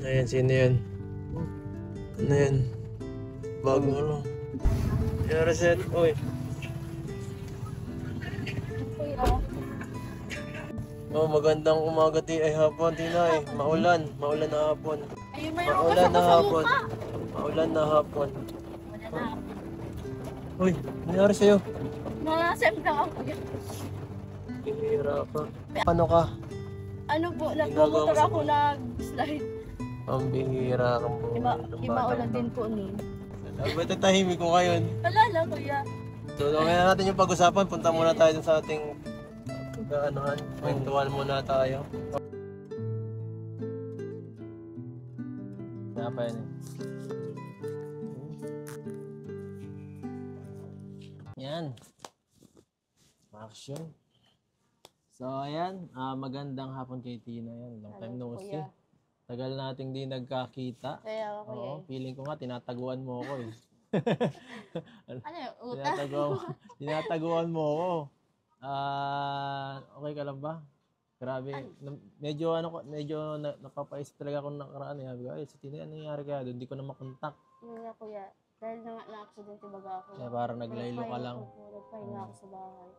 Ayan, sino yan? Ano yan? Bago ano? Yung reset, uy. Oh, magandang umaga ay hapon, Tinay. Maulan na hapon. Maulan na hapon. Maulan na hapon. Uy, nangyari sa'yo? Nasem lang ako. Hihira ka. Paano ka? Ano po, nagmumotor ako nag-slide. Ang bihira kang Maulan din po nun. Ba't tahimik ko ngayon? Wala lang kuya. So, okay na natin yung pag-usapan. Punta muna tayo dun sa ating pagkaanuhan. Kwentuhan muna tayo. Napa yan eh. Yan. Action. So, ayan. Magandang hapon kay Tina yan. Long time no see. Tagal nating di nagkakita. Kaya ako Oo, feeling ko nga tinataguan mo ako eh. Ano yung utang? Tinataguan mo ako. Okay ka lang ba? Grabe. Medyo napapaisip talaga ako nakaraan eh. Sabi ko, ay, sa Tina, ano nangyari kaya doon? Hindi ko na makontak. Yun nga kuya. Dahil na-accident baga ako. Kaya parang naglaylo ka lang. Nagpahinga ako sa bahay.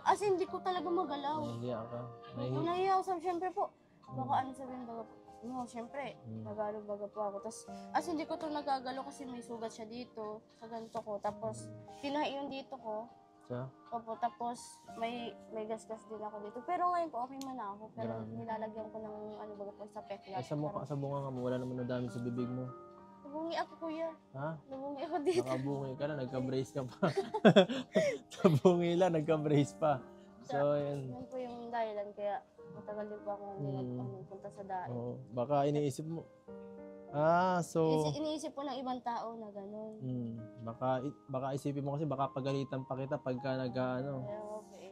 As hindi ko talaga magalaw. Nahihiya ka. Nahihiya ako. Siyempre po. Baka ano sabihin baga po. No, siyempre, nagalo baga po ako. Tapos, as hindi ko to nagagalo kasi may sugat siya dito, sa ganito ko. Tapos, tinahi yung dito ko. So? Opo, tapos may gasgas din ako dito. Pero ngayon po, okay man ako. Pero nilalagyan ko ng ano baga po sa peklat. Sa bunga nga mo, wala naman na dami sa bibig mo. Nabungi ako kuya. Ha? Nabungi ako dito. Nakabungi ka na, nagka-brace ka pa. Nabungi lang, nagka-brace pa. So, yan. Yan po yung dahilan kaya matagal din po ako punta sa daan. Oo. Baka iniisip mo. Iniisip po ng ibang tao na gano'n. Baka isipin mo kasi baka pagalitan pa kita pagka nag-ano. Kaya okay.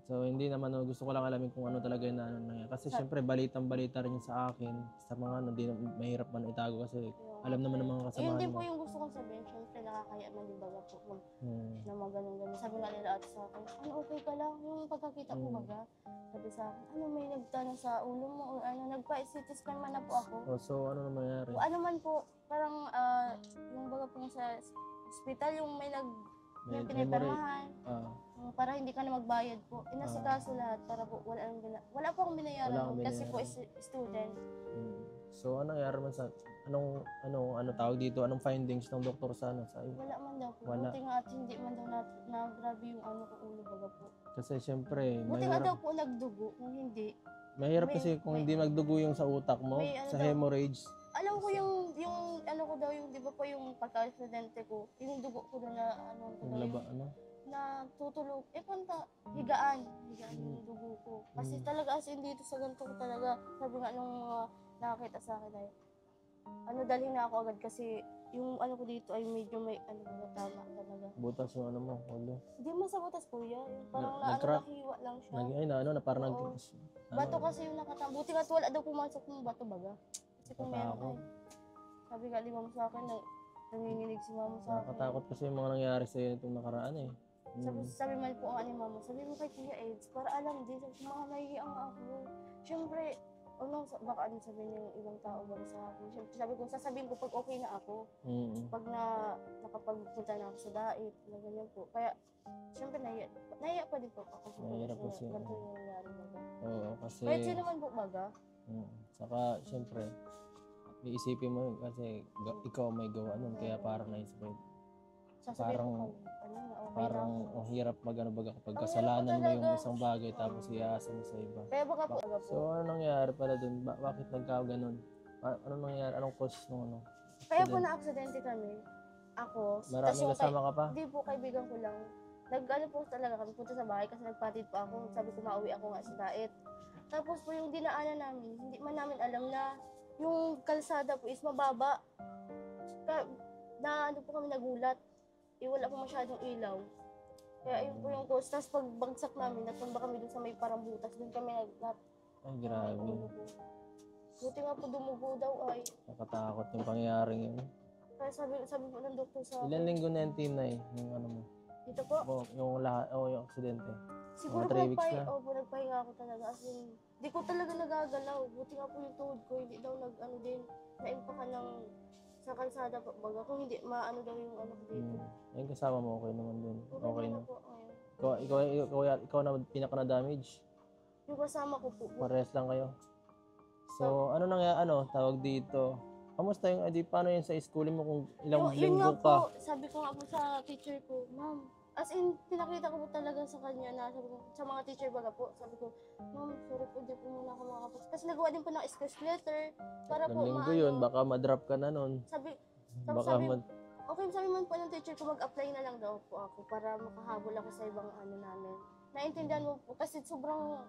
So, hindi naman, gusto ko lang alamin kung ano talaga yung nangyayari. Kasi syempre, balitang-balita rin yun sa akin. Sa mga hindi mahirap man itago kasi alam naman ng mga kasamahan Yun din po mo. yung gusto kong sabihin. Syempre, nakakaya man din baga po na mga ganun-ganun. Sabi nga nila ate sa akin, ano okay ka lang? Yung pagkakita ko baga. Sabi sa akin, ano may nagtanong sa ulo mo? O ano, nagpa-CT scan man na po ako. So, ano na mangyari? Ano man po, parang yung baga po sa hospital, yung may yung pinipirmahan. Para hindi ka na magbayad po. Inasikaso lahat para po wala po akong binayaran kasi po student. So, anong nangyari man sa ano tawag dito? Anong findings ng doktor sa iyo? Wala man daw po. Wala. Buti nga at hindi man daw na grabe yung ano ko ulo baga po. Kasi syempre, Buti nga daw po nagdugo kung hindi. Mahirap kasi kung hindi magdugo yung sa utak mo, sa hemorrhage. Alam ko yung ano ko daw yung di ba po yung pagka-aksidente ko, yung dugo ko doon na na tutulog. Punta, higaan yung dugo ko. Kasi talaga as in dito sa ganito ko talaga, sabi nga nung nakakita sa akin ay, dalhin na ako agad kasi yung ano ko dito ay medyo may tama talaga. Butas yung ano mo, ulo. Hindi man sa butas kuya, yung parang nahiwa lang siya. Parang bato kasi yung buti nga wala daw pumasok ng bato baga. Kasi kung meron sabi nga di mama sa akin na nanginginig si mama sa akin. Nakatakot kasi yung mga nangyari sa'yo itong nakaraan eh. Sabi man po ang ani mama, sabi mo kay Kuya Eds, para alam din, sabi mga nahihiya nga ako. Siyempre, baka ano sabihin yung ibang tao ba sa akin. Siyempre, sabi ko, sasabihin ko pag okay na ako. Pag nakapagpunta na ako sa dait, na ganyan po. Kaya, siyempre, nahiya pa din po ako. Mahirap kasi. Ganito yung nangyari baga. Oo, kasi... Kahit sino naman po baga. Saka, siyempre, iisipin mo yun kasi ikaw may gawa nun, kaya parang naisip mo parang ang hirap baga kapag kasalanan mo yung isang bagay tapos iasa mo sa iba. Kaya baka po. So, ano nangyari pala dun? Bakit nagkaganon? Ano nangyari? Anong cause nung ano? Kaya po na-aksidente kami. Ako. Maraming kasama ka pa? Hindi po, kaibigan ko lang. Nag-ano po talaga kami punta sa bahay kasi nagpatid pa ako. Sabi ko mauwi ako nga sa dait. Tapos po yung dinaanan namin, hindi man namin alam na yung kalsada po is mababa. Na ano po kami nagulat. Wala po masyadong ilaw. Kaya yun po yung cause. Tapos pag bagsak namin, natumba kami dun sa may parang butas. Dun kami Ay, grabe. Buti nga po dumugo daw ay. Nakatakot yung pangyayaring yun. Kaya sabi po ng doktor sa Ilan linggo na yung tinay? Yung ano mo? Dito po, Yung lahat, yung aksidente. siguro Mga 3 weeks na. nagpahinga ako talaga. As in, di ko talaga nagagalaw. Buti nga po yung tuhod ko, hindi daw nag-ano din, naimpakan ng sa kalsada po. Baga kung hindi, maano daw yung ano ko dito. Yung kasama mo, okay naman din. Okay na. po ngayon. Ikaw na pinaka na-damage. Yung kasama ko po. Parehas lang kayo. So, ano nangyari, tawag dito? Kamusta yung, paano yun sa schooling mo kung ilang Yun nga linggo ka? po, sabi ko nga po sa teacher ko, ma'am, as in, pinakita ko po talaga sa kanya na sabi ko, sa mga teacher baga po, sabi ko, ma'am, sorry po, di po muna ako makakapos. Kasi nagawa din po ng excuse letter para po Ilang linggo yun, baka ma-drop ka na nun. Sabi, Baka okay, sabi man po ng teacher ko, mag-apply na lang daw po ako para makahabol ako sa ibang ano namin. Naintindihan mo po, kasi sobrang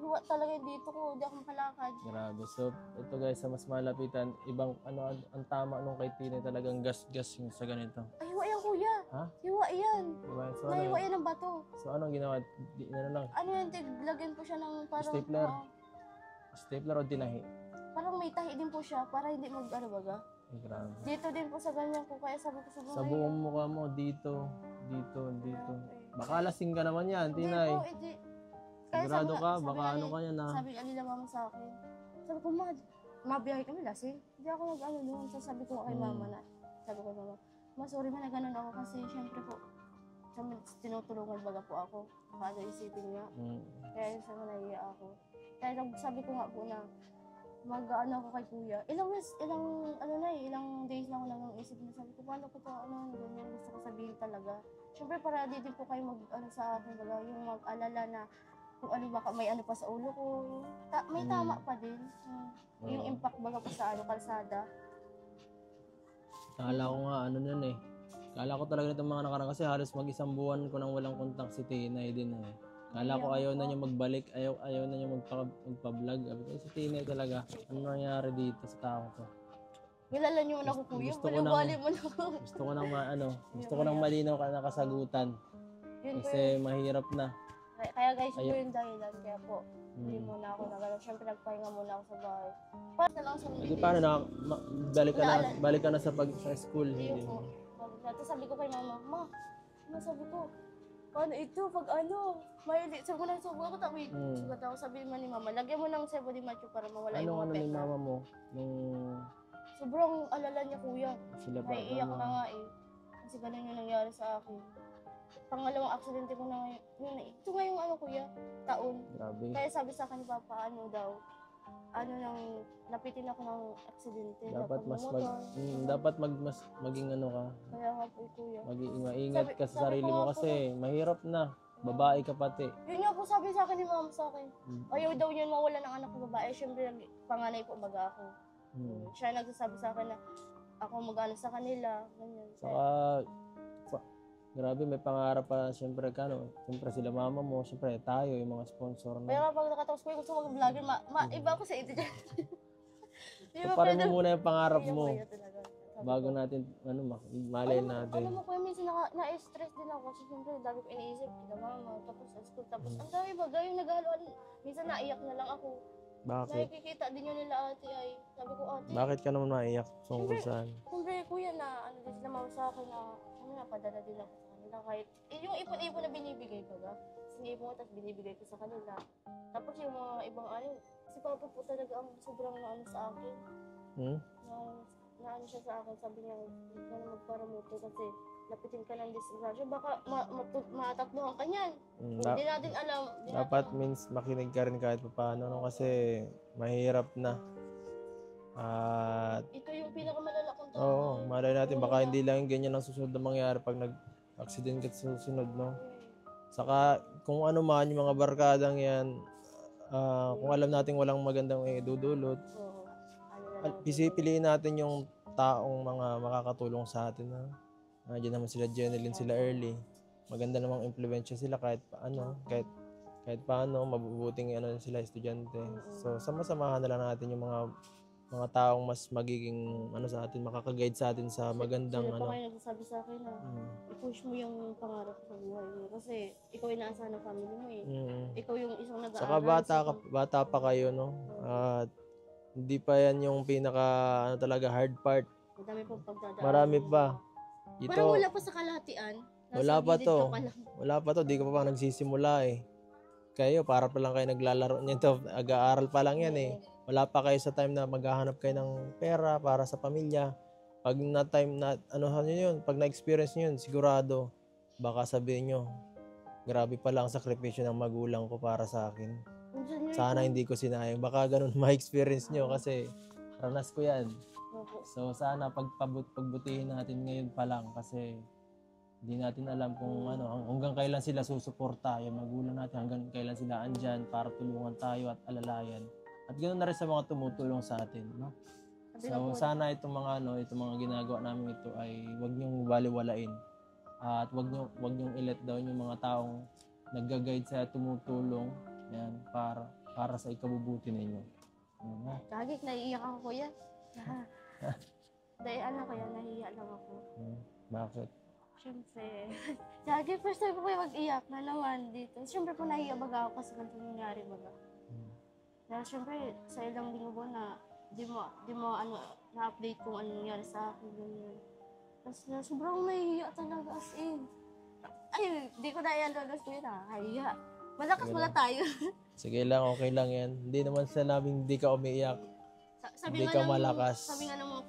hiwa talaga dito ko, di ako makalakad. Grabe. So, ito guys, sa mas malapitan, ibang, ang tama nung kay Tina talagang gas-gas yung sa ganito. Ay, hiwa yan kuya. Ha? Hiwa yan. Diba? So, Nahiwa yan ng bato. So, anong ginawa? Lang? Ano yan, lagyan po siya ng parang... Stapler? Stapler o dinahi? Parang may tahi din po siya para hindi mag-ano baga. Ay, grabe. Dito din po sa ganyan ko, kaya sabi ko sa Sa buong mukha mo, dito. Baka lasing ka naman yan, Tinay. Hindi po, hindi. Kaya Sigurado ka? sabi Baka ano ka yan, ha? Sabi alila mama sa akin. Sabi ko, mabiyahe kami lasing. Hindi ako nag-ano noon. So sabi ko kay mama na, sabi ko mama, sorry man na ganun ako kasi syempre po, tinutulungan baga po ako. Paano isipin niya. Kaya yun sa nahiya ako. Kaya sabi ko nga po na, mag-ano ako kay kuya. Ilang days na ako nang isip na sabi ko, paano ko ito, ganyan gusto ko sabihin talaga. Siyempre para di din po kayo mag-ano sa akin, baga, yung mag-alala na kung ano baka may ano pa sa ulo ko. May tama pa din. Yung impact baga po sa kalsada. Kala ko nga, Kala ko talaga itong mga nakaraan kasi halos mag-isang buwan ko nang walang kontak si Tinay din eh. Kala ko ayaw na niya magbalik, ayaw na niya magpa-vlog. Sabi ko, si Tinay talaga, ano nangyari dito sa tao ko? Kilala niyo na ako kuya, Gusto ko nang malinaw ka na kasagutan. Kasi mahirap na. Kaya guys, yun po yung dahilan. Kaya po, hindi muna ako nagano. Siyempre, nagpahinga muna ako sa bahay. Paano na lang sa Hindi, paano na, balik ka na sa school. Hindi po. Tapos sabi ko kay mama, sabi ko, paano ito, pag mahilit, sabi ko na, sabi ko, sugat ako, sabi naman ni mama, lagyan mo ng sebo di macho para mawala yung mga ni mama mo? Sobrang alala niya kuya. Sila pa. Naiiyak na nga eh. Kasi ganun yung nangyari sa akin. Pangalawang aksidente ko na ngayon. Ito nga yung kuya, taon. Grabe. Kaya sabi sa akin ni Papa, napitin ako ng aksidente. Dapat maging ka. Kaya nga po kuya. Mag-ingat ka sa sarili mo kasi mahirap na. Babae ka pati. Yun nga po sabi sa akin ni mama sa akin. Ayaw daw yun mawala ng anak ko babae. Siyempre, panganay po baga ako. Siya nagsasabi sa akin na ako mag-ano sa kanila. Ganyan. Saka, grabe, may pangarap pa siyempre siyempre sila mama mo, siyempre tayo, yung mga sponsor na. Kaya pag nakatapos ko gusto mag-vlogger, iba ako sa ito dyan. So, parang mo muna yung pangarap mo. Bago natin, malay natin. Alam mo ko, minsan na-stress din ako kasi siyempre dami ko iniisip, kita mama, tapos sa school, tapos ang dami bagay yung naghalo. Minsan naiyak na lang ako. Bakit? Nakikita din yun nila ate ay. Sabi ko ate. Bakit ka naman maiyak tungkol saan? Siyempre kuya na din sila mama sa akin na napadala din ako sa kanila kahit yung ipon-ipon na binibigay ko ba? Sinipon ko tapos binibigay ko sa kanila. Tapos yung mga ibang si Papa po talaga ang sobrang sa akin. Na siya sa akin, sabi niya, hindi ka na magparamoto kasi lapitin ka ng disgrasya, baka matakbuhan ka niyan. Hindi natin alam. Dapat means makinig ka rin kahit paano kasi mahirap na. At ito yung pinakamalala kong tao. Oo, malay natin baka hindi lang ganyan ang susunod na mangyari pag nag-accident ka sa susunod, no? Saka kung ano man yung mga barkadang yan, kung alam natin walang magandang idudulot, piliin natin yung taong mga makakatulong sa atin na nandiyan naman sila Jeneline, sila Early. Maganda namang impluwensya sila kahit paano mabubuting sila estudyante. So sama-samahan na lang natin yung mga taong mas magiging sa atin, makaka-guide sa atin sa magandang Sino pa kayo nagsasabi sa akin na i-push mo yung pangarap sa buhay mo kasi ikaw yung naasahan ng family mo eh. Ikaw yung isang nag-aaral. Saka bata pa kayo, no? At hindi pa yan yung pinaka talaga hard part. Madami pong pagdadaan. Marami pa. Parang wala pa sa kalahatian. Wala Nasa pa gilid to. ka pa lang. Wala pa to, di ka pa nagsisimula eh. Kayo, para pa lang kayo naglalaro nito. Ag-aaral pa lang yan eh. Wala pa kayo sa time na maghahanap kayo ng pera para sa pamilya. Pag na time na, ano nyo yun, pag na-experience nyo yun, sigurado, baka sabihin nyo, grabe pala ang sakripisyo ng magulang ko para sa akin. Minsan nga Sana ito. hindi ko sinayang. Baka ganun ma-experience nyo kasi ranas ko yan. Opo. So sana pagbutihin natin ngayon pa lang kasi hindi natin alam kung ano, hanggang kailan sila susuporta, yung magulang natin, hanggang kailan sila andyan para tulungan tayo at alalayan. At ganoon na rin sa mga tumutulong sa atin, no? Sabi nga po, So sana itong mga ginagawa namin ito ay wag niyong baliwalain. At wag niyong i-let down yung mga taong nagga-guide sa tumutulong, yan, para sa ikabubuti ninyo. Ano? Kagik, naiiyak ako kuya. Dahil ano kuya, nahihiya lang ako. Bakit? Siyempre. Kagik, first time ko kuya mag-iyak na naman dito. Siyempre po nahihiya baga ako kasi ganito nangyari baga. Dahil siyempre, sa ilang linggo po na di mo na-update kung ano nangyari sa akin. Ganyan. Tapos na sobrang nahihiya talaga as in. Ay, di ko na yan lalas kuya na. Nahihiya. Malakas Sige pala lang. tayo. Sige lang, okay lang yan. Hindi naman sinabing hindi ka umiiyak. Sabi Hindi nga ka ng- malakas. Sabi nga ng mga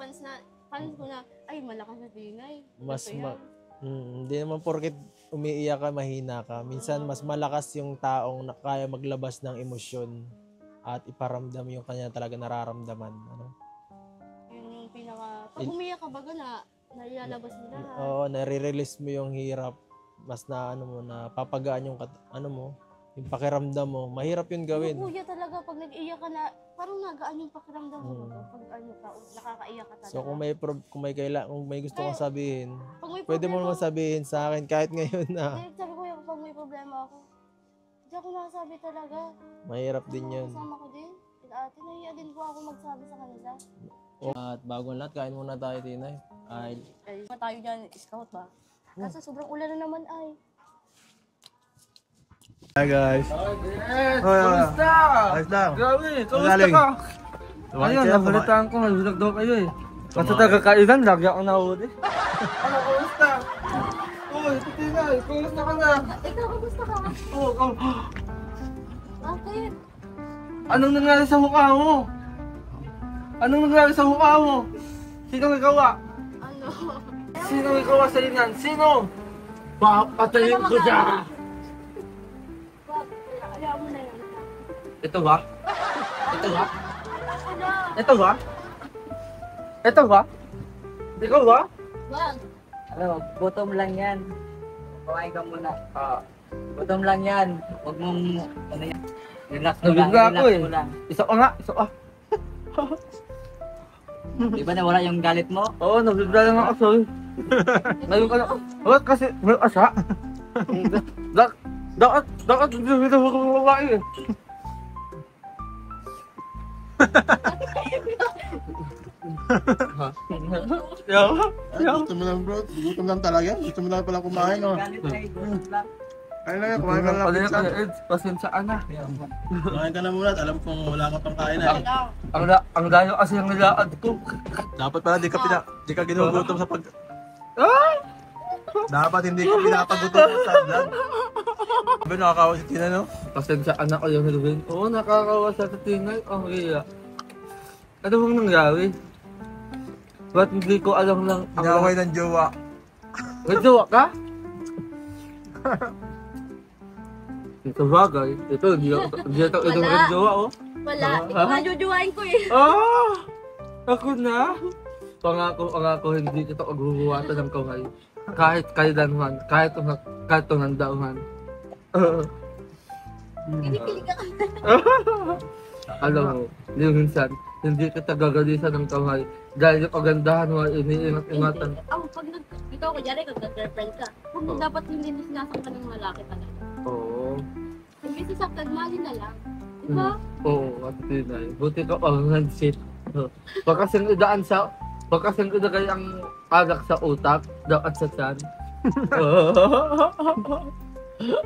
fans ko na, ay, malakas na tingay. Mas Ito yan. hindi naman porket umiiyak ka, mahina ka. Minsan mas malakas yung taong na kaya maglabas ng emosyon at iparamdam yung kanya talaga nararamdaman. Ano? Yun yung pinaka... Pag umiyak ka baga na, nailalabas mo lahat. Oo, nare-release mo yung hirap. Mas na ano mo, na papagaan yung ano mo, yung pakiramdam mo. Mahirap yun gawin. Yung kuya talaga, pag nag-iyak ka na, parang nagaan yung pakiramdam mo. Mm. Pag ano ka, nakakaiyak ka talaga. So kung may gusto kang sabihin, Pag may pwede mo problema naman sabihin sa akin kahit ngayon na. Hindi, sabi ko yung pag may problema ako, hindi ako nakasabi talaga. Mahirap din Mga yun. kasama ko din. Sila ate, nahiya din po ako magsabi sa kanila. At bago ang lahat, kain muna tayo, Tinay. Ay, Ay, tayo dyan, scout ba? Kasi sobrang ulan na naman ay. hi guys. Kamusta? Ayos lang. Grabe, kamusta Galing. ka? Tumakas Ayun, kayo, nabalitaan ko, nagbilag daw kayo eh. Kasi taga-kainan, lagi ako nahuli. Ano, kamusta? Uy, titinay, kamusta ka na? Ikaw, kamusta ka? Oh, Bakit? anong nangyari sa mukha mo? Anong nangyari sa mukha mo? Sino nagawa? Ano? Sino nagawa sa inan? Sino? Papatayin ko dyan! Ayaw mo na yan. Ito ba? Ito ba? Ano? Ito ba? Ito ba? Ikaw ba? Wag. Ano, gutom lang yan. Kumain ka muna. Gutom lang yan. Huwag mong, ano yan. Relax mo lang, Nabigla ako relax eh. mo lang. Isa ka nga, isa ka. Di ba nawala yung galit mo? Oo, nabigla lang ako, sorry. Ngayon ka na, bakit kasi may asa? Dapat hindi mo kung babae eh. Gusto mo lang bro, gusto mo lang talaga? Gusto mo lang pala kumain no? Galit na gutom lang. Ayun lang yan, kumain ka lang Pala pizza. yan, Eds, pasensyaan na. Kumain ka na muna at alam kong wala ka pang kain Ano? eh. Ang layo kasi ang nilaad ko. Dapat pala di ka ginugutom sa pag... Ah! Dapat hindi ka pinapagutom sa vlog. Sabi nakakawa si Tina no? Pasensyaan na kayo, Melvin. Oo, nakakawa sa tingay. Oh, iya. Ano bang nangyari? Ba't hindi ko alam lang ang Inaway ng jowa. Nagjowa ka? Ito bagay. Ito, hindi ito itong Wala. nagjowa, oh. Wala. Ikaw nga jujuwain ko eh. Ah! Ako na? Pangako, hindi kita magbubuwatan ng kamay. Kahit kailanman, kahit tumandauhan. Kinikilig ka. Alam mo, minsan, hindi kita gagalisan ng kamay. Dahil yung kagandahan mo ay iniingat-ingatan. Pag ikaw kunyari, kag girlfriend ka, kung dapat hindi sinasaktan ng malaki talaga. Oo. Hindi sasaktan, mali na lang. Diba? Oo, at tinay. Buti ka pang handset. Pagkasing idaan sa... Pagkasing idagay ang alak sa utak, dapat sa tiyan.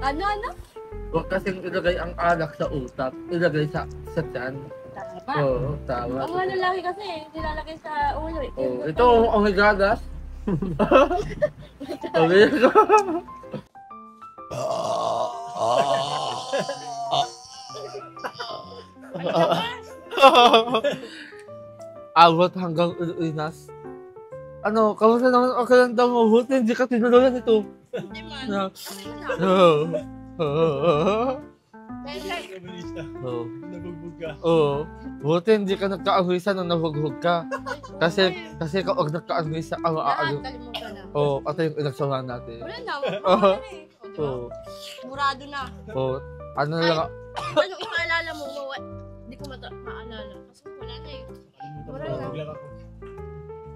Ano? Pagkasing ilagay ang alak sa utak, ilagay sa tiyan. Tama. Oo, tama. Ang lalaki kasi, nilalagay sa ulo eh. Oo, ito ang higagas. Sabi ko. Abot hanggang Inas. Ano, kamusta naman? Okay lang daw mo. Buti hindi ka tinuluyan ito. Hindi man. Na. Okay na. Oo. Nabugbog ka. Oo. Buti hindi ka nagkaahuisan nung nahughug ka. Kasi kapag nagkaahuisan, Lahat maaagaw. kalimutan na. Oo, at yung inagsawahan natin. Wala na. Wala na eh. O, diba? Oo. Murado na. Oo. Ano na lang, Ano yung maalala mo? Hindi ko maalala. Kasi wala na eh. Wala na. Bigla ako.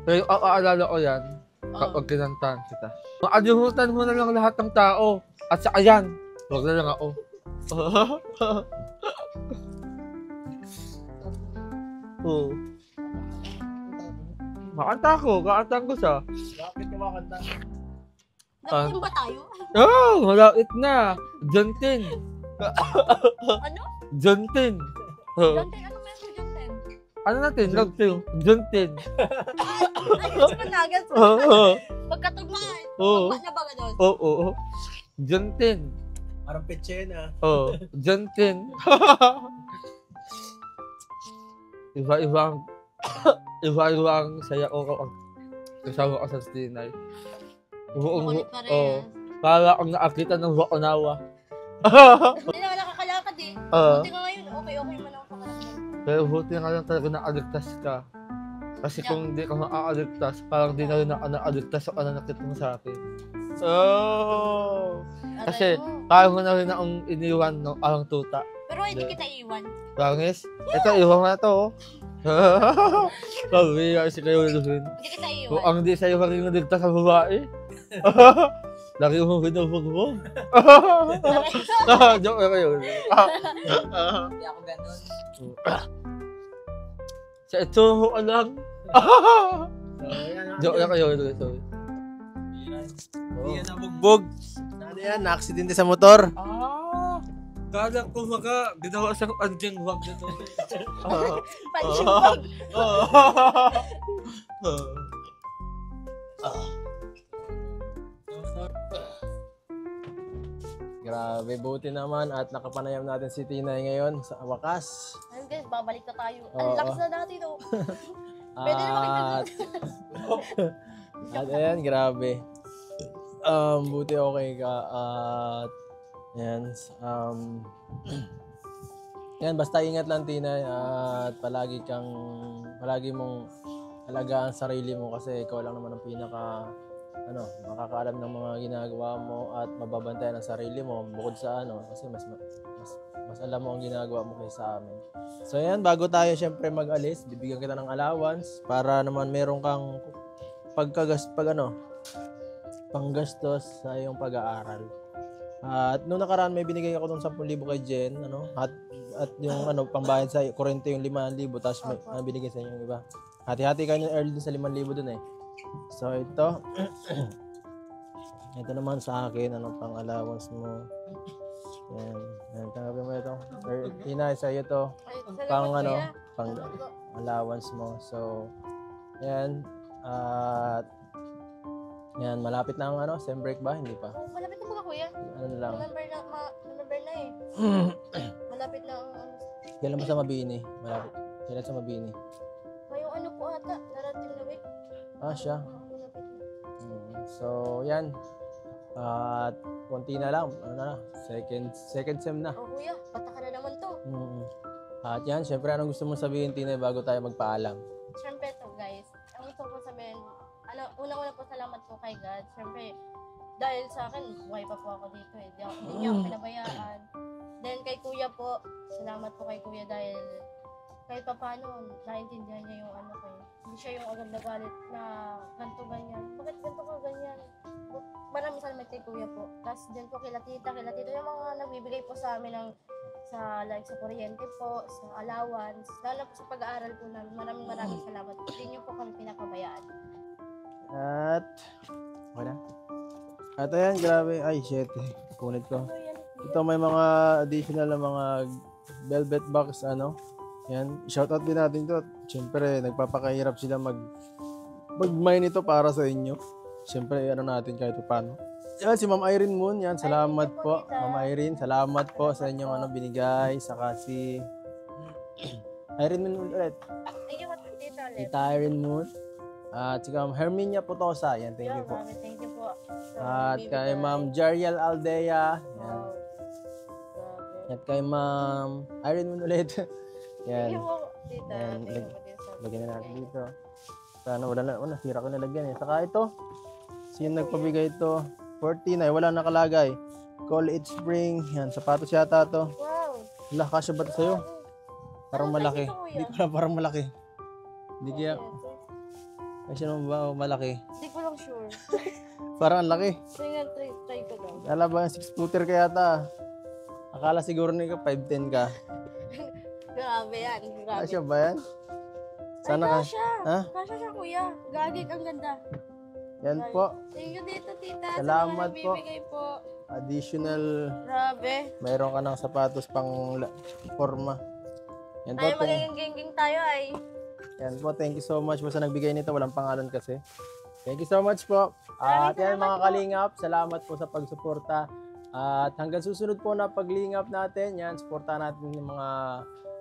pero aalala ko yan Oo. kapag kinantahan kita. Maalimutan mo na lang lahat ng tao. At sa ayan, huwag na lang ako. Oo. Kakanta ko siya. Bakit ka makanta? Nagtim ba tayo? Oh, malapit na. John 10. Ano? John 10. Oh. John 10? Ano meron sa John 10? Ano natin? Love to. John 10. Ay, gets ko na, gets ko Oo. na. Magkatugmaan. Oo. Tugma na ba ganun? Oo. John 10. Parang petsena. Oh, John 10. Iba-ibang saya ko kapag kasama ka sa Tinay. Makulit pa rin. Oh, para akong nakakita ng Wakunawa. Hindi naman nakakalakad eh. Oo. Buti nga ngayon, okay man ako pakaramdam. Pero buti nga lang talaga nakaligtas ka. Kasi kung hindi ka nakakaligtas, parang di na rin ako nakaligtas sa pananakit mo sa akin. Oh! Kasi, Aray mo. kaya mo na rin akong iniwan ng arang tuta. Pero hindi kita iwan. Promise? Ito, iwan mo na to. Sabi nga si kayo Luzin. Hindi kita iwan. Kung ang di sa'yo ka rin naligtas sa babae. Lagi mo binubugbog. Joke na kayo. Hindi ako ganun. Sa ito ka lang. So, yan. Joke na kayo. Sorry. Hindi yan nabugbog. Ano yan? Na-aksidente sa motor. Kala ko ginawa siyang anjing wag na to. Pansimbag. Grabe, buti naman at nakapanayam natin si Tinay ngayon sa wakas. Ayun guys, babalik na tayo. Oo. Ang lakas na dati no. Pwede na makita. At ayan, grabe. Buti okay ka at yan. Yan, basta ingat lang Tinay at palagi mong alagaan ang sarili mo kasi ikaw lang naman ang makakaalam ng mga ginagawa mo at mababantayan ang sarili mo bukod sa kasi mas alam mo ang ginagawa mo kaysa sa amin. So yan, bago tayo syempre mag-alis, bibigyan kita ng allowance para naman meron kang panggastos sa iyong pag-aaral. At noong nakaraan may binigay ako ng 10,000 kay Jen, at yung pambayad sa kuryente yung 5,000 tapos may binigay sa inyo yung iba. Hati-hati kayo ng early dun sa 5,000 dun eh. So ito ito naman sa akin, pang allowance mo. Yan, tanggapin mo ito. Tinay sa iyo to. Pang pang allowance mo. So yan, at yan, malapit na ang sem break ba? Hindi pa. Oh, malapit na ba kuya? Ano na lang. November na eh. Malapit na ang Kailan ba sa Mabini? Malapit. Kailan sa Mabini? ngayong po ata, narating na week. Siya. Malapit na. So, yan. At konti na lang. Second sem na. Oh kuya, bata ka na naman to. At yan, syempre anong gusto mong sabihin, Tinay, bago tayo magpaalam? Siyempre to guys, ang gusto ko sabihin, unang-una po salamat po kay God. Siyempre, dahil sa akin, buhay pa po ako dito eh. Hindi niya ako pinabayaan. Then kay kuya po, salamat po kay kuya dahil kahit pa paano, naintindihan niya yung hindi siya yung agad nagalit na ganito ganyan. Bakit ganito ka ganyan? Maraming salamat kay kuya po. Tapos din po kila tita yung mga nagbibigay po sa amin ng sa kuryente po, sa allowance, lalo po sa pag-aaral po namin. Maraming salamat po. Hindi niyo po kami pinakabayaan. At, wala. At ayan, grabe. Ay, shit. Punit ko. Ito may mga additional na mga velvet box, Yan, shoutout din natin to. Siyempre, nagpapakahirap sila mag-mine ito para sa inyo. Siyempre, ano natin kahit paano. Yan, si Ma'am Irene Moon, yan, salamat po. Ma'am Irene, salamat po sa inyong binigay. Saka si Irene Moon ulit. Thank you po, tita ulit. Tita Irene Moon. At si Ma'am Herminia Potosa, yan, thank you po. Thank you po. At kay Ma'am Jariel Aldea, yan. Grabe. At kay Ma'am Irene Moon ulit. Thank yan. you po, tita. Yan, Thank you po, tita. Lagyan na natin dito. Sana wala na, nasira ko nalagyan eh. Saka ito, sino nagpabigay ito? 14 ay wala nakalagay. Call it spring. Yan, sapatos yata to. Wow. Wala, kasya ba ito sa'yo? Parang malaki. ito, kuya? Hindi ko lang, parang malaki. Hindi kaya, kasi naman ba malaki? Hindi ko lang sure. Parang ang laki. Try ko daw. Wala ba, 6-footer kaya ta? Akala siguro nila 5'10 ka. Grabe yan. Grabe. Kasya ba yan? Sana ka. Kasha. Ha? Kasha siya, kuya. Gagig, ang ganda. Yan po. Thank you dito, tita. Salamat sa mga po. nabibigay po. Additional, Grabe. mayroon ka ng sapatos pang forma. Yan po. Ay, magiging geng-geng tayo ay. Yan po, thank you so much po sa nagbigay nito. Walang pangalan kasi. Thank you so much po. At yan mga kalingap, salamat po sa pagsuporta. At hanggang susunod po na paglingap natin, yan, suportahan natin yung mga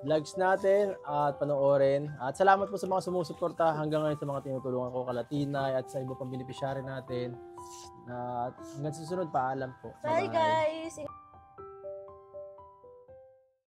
vlogs natin at panoorin. At salamat po sa mga sumusuporta hanggang ngayon sa mga tinutulungan ko kalatinay at sa iba pang beneficiary natin. At hanggang susunod, paalam po. Bye Bye-bye. guys.